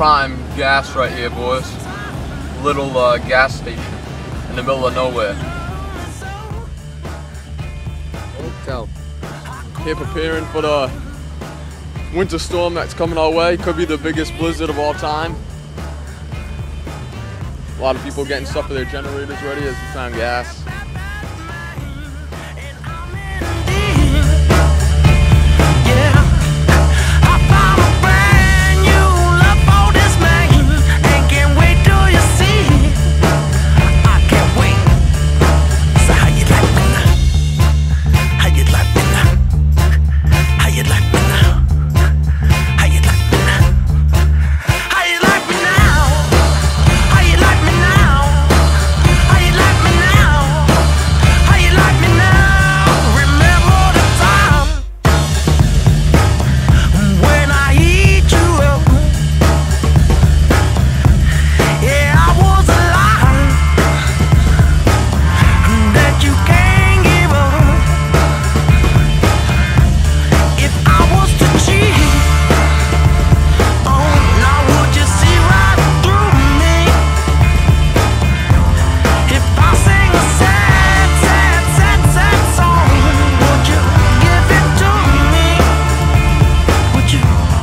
prime gas right here, boys. Little gas station in the middle of nowhere. Hotel. Here preparing for the winter storm that's coming our way. Could be the biggest blizzard of all time. A lot of people getting stuff for their generators ready as we found gas.